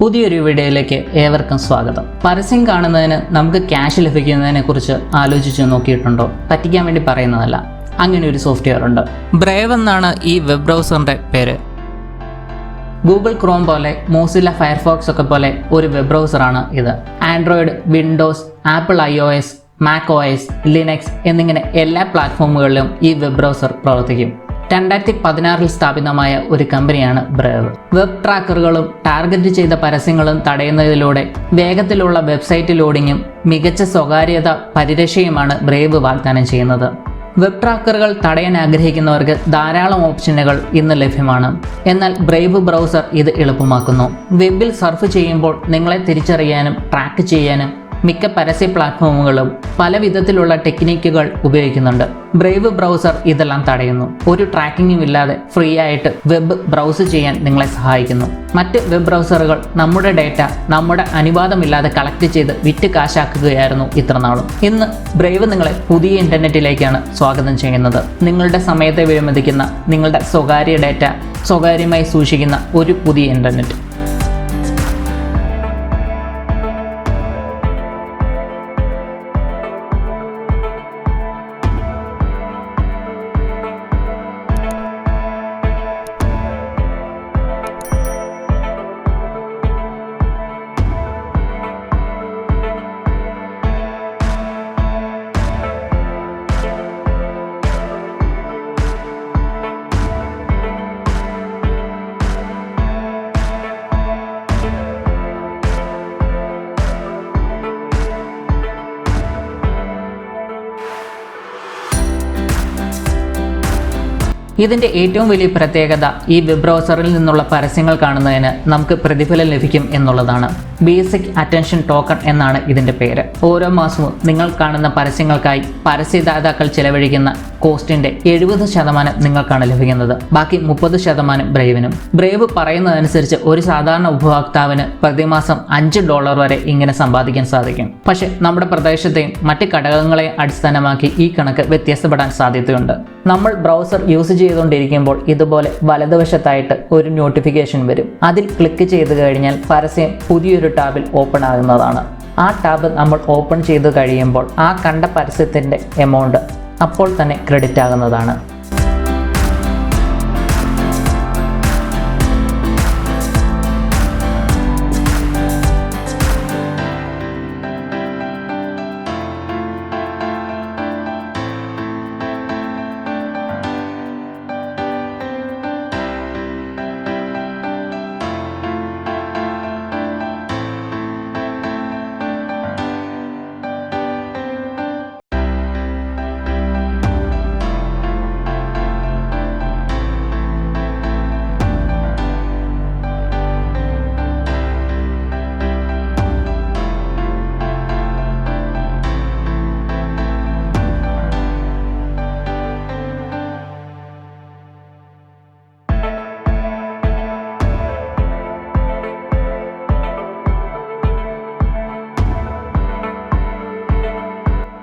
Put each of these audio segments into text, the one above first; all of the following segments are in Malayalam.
പുതിയൊരു വീഡിയോയിലേക്ക് ഏവർക്കും സ്വാഗതം. പരസ്യം കാണുന്നതിന് നമുക്ക് ക്യാഷ് ലഭിക്കുന്നതിനെ കുറിച്ച് ആലോചിച്ച് നോക്കിയിട്ടുണ്ടോ? പറ്റിക്കാൻ വേണ്ടി പറയുന്നതല്ല, അങ്ങനെ ഒരു സോഫ്റ്റ്വെയർ ഉണ്ട്. ബ്രേവ് എന്നാണ് ഈ വെബ് ബ്രൗസറിന്റെ പേര്. ഗൂഗിൾ ക്രോം പോലെ മോസില്ല ഫയർഫോക്സ് ഒക്കെ പോലെ ഒരു വെബ് ബ്രൗസറാണ് ഇത്. Android, Windows, apple iOS, Mac OS, Linux എന്നിങ്ങനെ എല്ലാ പ്ലാറ്റ്ഫോമുകളിലും ഈ വെബ് ബ്രൗസർ പ്രവർത്തിക്കും. 2016 സ്ഥാപിതമായ ഒരു കമ്പനിയാണ് ബ്രേവ്. വെബ് ട്രാക്കറുകളും ടാർഗറ്റ് ചെയ്ത പരസ്യങ്ങളും തടയുന്നതിലൂടെ വേഗത്തിലുള്ള വെബ്സൈറ്റ് ലോഡിങ്ങും മികച്ച സ്വകാര്യത പരിരക്ഷയുമാണ് ബ്രേവ് വാഗ്ദാനം ചെയ്യുന്നത്. വെബ് ട്രാക്കറുകൾ തടയാൻ ആഗ്രഹിക്കുന്നവർക്ക് ധാരാളം ഓപ്ഷനുകൾ ഇന്ന് ലഭ്യമാണ്. എന്നാൽ ബ്രേവ് ബ്രൗസർ ഇത് എളുപ്പമാക്കുന്നു. വെബിൽ സർഫ് ചെയ്യുമ്പോൾ നിങ്ങളെ തിരിച്ചറിയാനും ട്രാക്ക് ചെയ്യാനും മിക്ക പരസ്യ പ്ലാറ്റ്ഫോമുകളും പല വിധത്തിലുള്ള ടെക്നിക്കുകൾ ഉപയോഗിക്കുന്നുണ്ട്. ബ്രേവ് ബ്രൗസർ ഇതെല്ലാം തടയുന്നു. ഒരു ട്രാക്കിങ്ങും ഇല്ലാതെ ഫ്രീ ആയിട്ട് വെബ് ബ്രൗസ് ചെയ്യാൻ നിങ്ങളെ സഹായിക്കുന്നു. മറ്റ് വെബ് ബ്രൗസറുകൾ നമ്മുടെ ഡേറ്റ നമ്മുടെ അനുവാദമില്ലാതെ കളക്ട് ചെയ്ത് വിറ്റ് കാശാക്കുകയായിരുന്നു ഇത്രനാളും. ഇന്ന് ബ്രേവ് നിങ്ങളെ പുതിയ ഇന്റർനെറ്റിലേക്കാണ് സ്വാഗതം ചെയ്യുന്നത്. നിങ്ങളുടെ സമയത്തെ വിലമതിക്കുന്ന, നിങ്ങളുടെ സ്വകാര്യ ഡേറ്റ സ്വകാര്യമായി സൂക്ഷിക്കുന്ന ഒരു പുതിയ ഇന്റർനെറ്റ്. ഇതിൻ്റെ ഏറ്റവും വലിയ പ്രത്യേകത ഈ വെബ് ബ്രൗസറിൽ നിന്നുള്ള പരസ്യങ്ങൾ കാണുന്നതിന് നമുക്ക് പ്രതിഫലം ലഭിക്കും എന്നുള്ളതാണ്. ബേസിക് അറ്റൻഷൻ ടോക്കൺ എന്നാണ് ഇതിൻ്റെ പേര്. ഓരോ മാസവും നിങ്ങൾ കാണുന്ന പരസ്യങ്ങൾക്കായി പരസ്യദാതാക്കൾ ചെലവഴിക്കുന്ന കോസ്റ്റിൻ്റെ 70% നിങ്ങൾക്കാണ് ലഭിക്കുന്നത്. ബാക്കി 30% ബ്രേവിനും. ബ്രേവ് പറയുന്നതനുസരിച്ച് ഒരു സാധാരണ ഉപഭോക്താവിന് പ്രതിമാസം $5 വരെ ഇങ്ങനെ സമ്പാദിക്കാൻ സാധിക്കും. പക്ഷേ നമ്മുടെ പ്രദേശത്തെയും മറ്റ് ഘടകങ്ങളെയും അടിസ്ഥാനമാക്കി ഈ കണക്ക് വ്യത്യാസപ്പെടാൻ സാധ്യതയുണ്ട്. നമ്മൾ ബ്രൗസർ യൂസ് ചെയ്തുകൊണ്ടിരിക്കുമ്പോൾ ഇതുപോലെ വലതുവശത്തായിട്ട് ഒരു നോട്ടിഫിക്കേഷൻ വരും. അതിൽ ക്ലിക്ക് ചെയ്ത് കഴിഞ്ഞാൽ പരസ്യം പുതിയൊരു ടാബിൽ ഓപ്പൺ ആകുന്നതാണ്. ആ ടാബ് നമ്മൾ ഓപ്പൺ ചെയ്ത് കഴിയുമ്പോൾ ആ കണ്ട പരസ്യത്തിൻ്റെ എമൗണ്ട് അപ്പോൾ തന്നെ ക്രെഡിറ്റ് ആകുന്നതാണ്.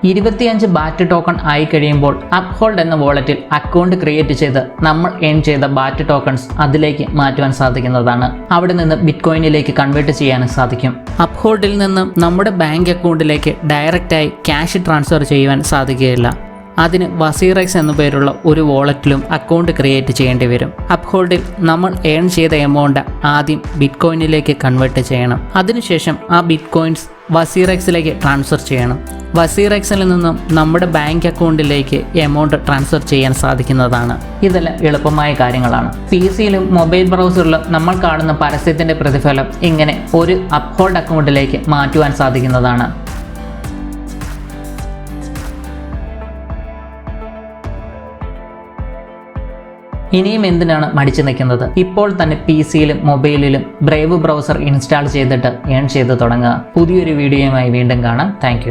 $25 ബാറ്റ് ടോക്കൺ ആയി കഴിയുമ്പോൾ അപ്ഹോൾഡ് എന്ന വാളറ്റിൽ അക്കൗണ്ട് ക്രിയേറ്റ് ചെയ്ത് നമ്മൾ ഏൺ ചെയ്ത ബാറ്റ് ടോക്കൺസ് അതിലേക്ക് മാറ്റുവാൻ സാധിക്കുന്നതാണ്. അവിടെ നിന്ന് ബിറ്റ്കോയിനിലേക്ക് കൺവേർട്ട് ചെയ്യാനും സാധിക്കും. അപ്ഹോൾഡിൽ നിന്ന് നമ്മുടെ ബാങ്ക് അക്കൗണ്ടിലേക്ക് ഡയറക്റ്റായി ക്യാഷ് ട്രാൻസ്ഫർ ചെയ്യുവാൻ സാധിക്കുകയില്ല. അതിന് വസീറെക്സ് എന്നു പേരുള്ള ഒരു വാളറ്റിലും അക്കൗണ്ട് ക്രിയേറ്റ് ചെയ്യേണ്ടി വരും. അപ്ഹോൾഡിൽ നമ്മൾ ഏൺ ചെയ്ത എമൗണ്ട് ആദ്യം ബിറ്റ്കോയിനിലേക്ക് കൺവേർട്ട് ചെയ്യണം. അതിനുശേഷം ആ ബിറ്റ്കോയിൻസ് വസീറെക്സിലേക്ക് ട്രാൻസ്ഫർ ചെയ്യണം. വസീറെക്സിൽ നിന്നും നമ്മുടെ ബാങ്ക് അക്കൗണ്ടിലേക്ക് എമൗണ്ട് ട്രാൻസ്ഫർ ചെയ്യാൻ സാധിക്കുന്നതാണ്. ഇതെല്ലാം എളുപ്പമായ കാര്യങ്ങളാണ്. PC-യിലും മൊബൈൽ ബ്രൗസറിലും നമ്മൾ കാണുന്ന പരസ്യത്തിൻ്റെ പ്രതിഫലം ഇങ്ങനെ ഒരു അപ്ഹോൾഡ് അക്കൗണ്ടിലേക്ക് മാറ്റുവാൻ സാധിക്കുന്നതാണ്. ഇനിയും എന്തിനാണ് മടിച്ചു നിൽക്കുന്നത്? ഇപ്പോൾ തന്നെ PC-യിലും മൊബൈലിലും ബ്രേവ് ബ്രൗസർ ഇൻസ്റ്റാൾ ചെയ്തിട്ട് ഏൺ ചെയ്ത് തുടങ്ങുക. പുതിയൊരു വീഡിയോയുമായി വീണ്ടും കാണാം. താങ്ക്